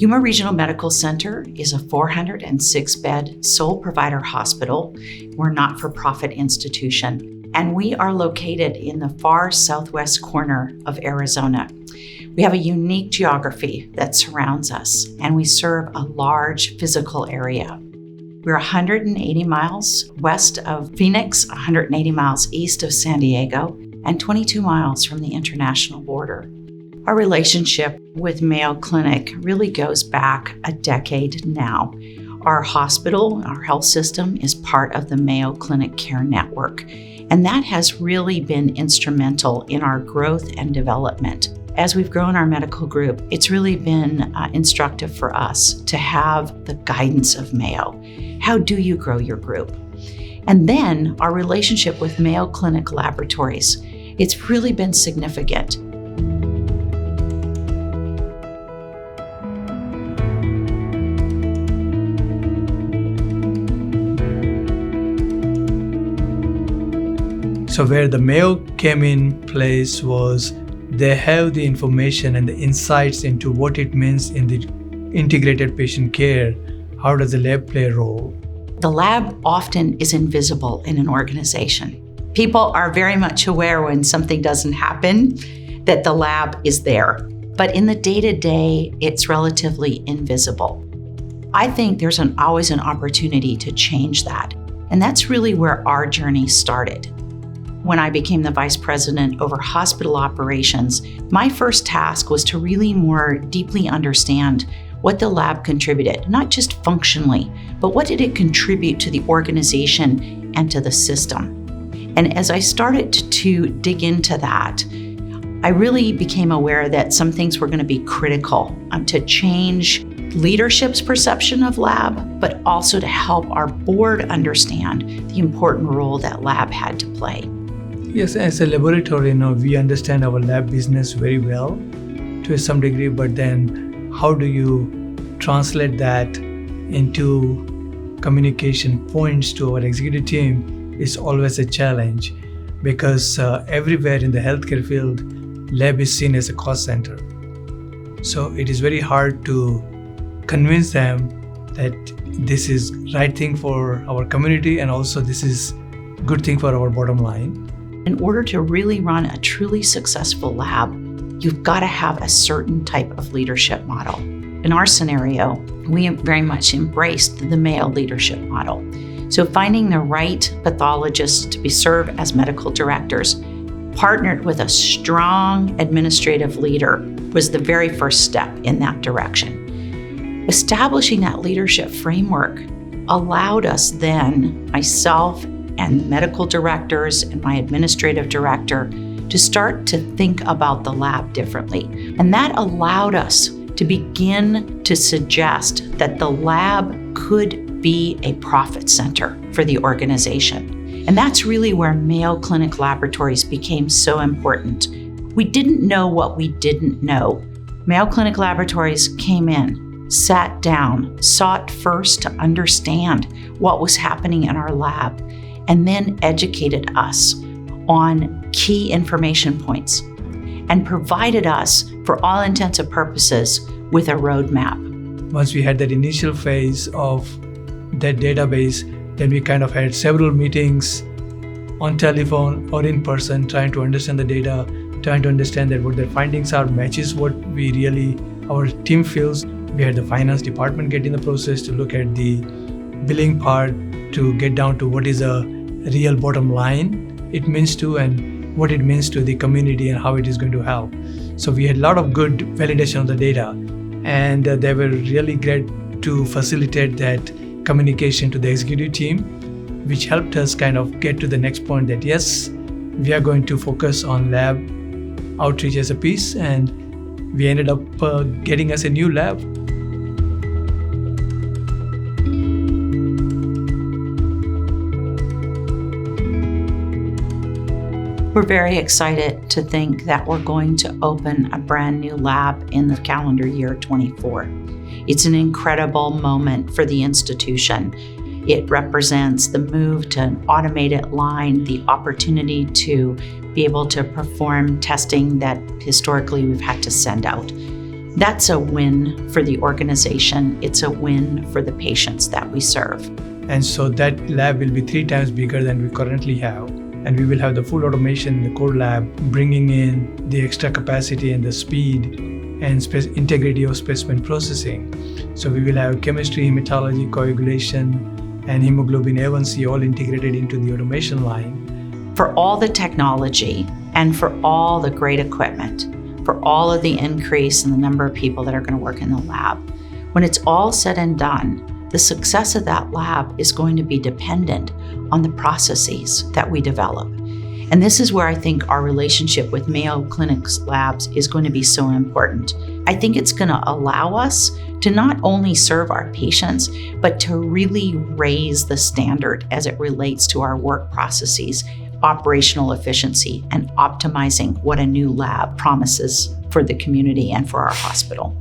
Yuma Regional Medical Center is a 406-bed sole provider hospital. We're a not-for-profit institution, and we are located in the far southwest corner of Arizona. We have a unique geography that surrounds us, and we serve a large physical area. We're 180 miles west of Phoenix, 180 miles east of San Diego, and 22 miles from the international border. Our relationship with Mayo Clinic really goes back a decade now. Our hospital, our health system, is part of the Mayo Clinic Care Network, and that has really been instrumental in our growth and development. As we've grown our medical group, it's really been instructive for us to have the guidance of Mayo. How do you grow your group? And then our relationship with Mayo Clinic Laboratories, it's really been significant. So where the Mayo came in place was they have the information and the insights into what it means in the integrated patient care. How does the lab play a role? The lab often is invisible in an organization. People are very much aware when something doesn't happen that the lab is there. But in the day-to-day, it's relatively invisible. I think there's always an opportunity to change that. And that's really where our journey started. When I became the vice president over hospital operations, my first task was to really more deeply understand what the lab contributed, not just functionally, but what did it contribute to the organization and to the system. And as I started to dig into that, I really became aware that some things were going to be critical to change leadership's perception of lab, but also to help our board understand the important role that lab had to play. Yes, as a laboratory, we understand our lab business very well to some degree, but then how do you translate that into communication points to our executive team is always a challenge because everywhere in the healthcare field, lab is seen as a cost center. So it is very hard to convince them that this is right thing for our community and also this is good thing for our bottom line. In order to really run a truly successful lab, you've got to have a certain type of leadership model. In our scenario, we very much embraced the Mayo leadership model. So finding the right pathologists to serve as medical directors, partnered with a strong administrative leader, was the very first step in that direction. Establishing that leadership framework allowed us then, myself and medical directors and my administrative director, to start to think about the lab differently. And that allowed us to begin to suggest that the lab could be a profit center for the organization. And that's really where Mayo Clinic Laboratories became so important. We didn't know what we didn't know. Mayo Clinic Laboratories came in, sat down, sought first to understand what was happening in our lab, and then educated us on key information points and provided us, for all intents and purposes, with a roadmap. Once we had that initial phase of that database, then we kind of had several meetings on telephone or in person, trying to understand the data, trying to understand that what their findings are matches what we really, our team feels. We had the finance department get in the process to look at the billing part, to get down to what is a real bottom line it means to and what it means to the community and how it is going to help. So we had a lot of good validation of the data and they were really great to facilitate that communication to the executive team, which helped us kind of get to the next point that yes, we are going to focus on lab outreach as a piece, and we ended up getting us a new lab. We're very excited to think that we're going to open a brand new lab in the calendar year 24. It's an incredible moment for the institution. It represents the move to an automated line, the opportunity to be able to perform testing that historically we've had to send out. That's a win for the organization. It's a win for the patients that we serve. And so that lab will be 3 times bigger than we currently have. And we will have the full automation in the core lab, bringing in the extra capacity and the speed and integrity of specimen processing. So we will have chemistry, hematology, coagulation, and hemoglobin A1C all integrated into the automation line. For all the technology and for all the great equipment, for all of the increase in the number of people that are going to work in the lab, when it's all said and done, the success of that lab is going to be dependent on the processes that we develop. And this is where I think our relationship with Mayo Clinic's labs is going to be so important. I think it's going to allow us to not only serve our patients, but to really raise the standard as it relates to our work processes, operational efficiency, and optimizing what a new lab promises for the community and for our hospital.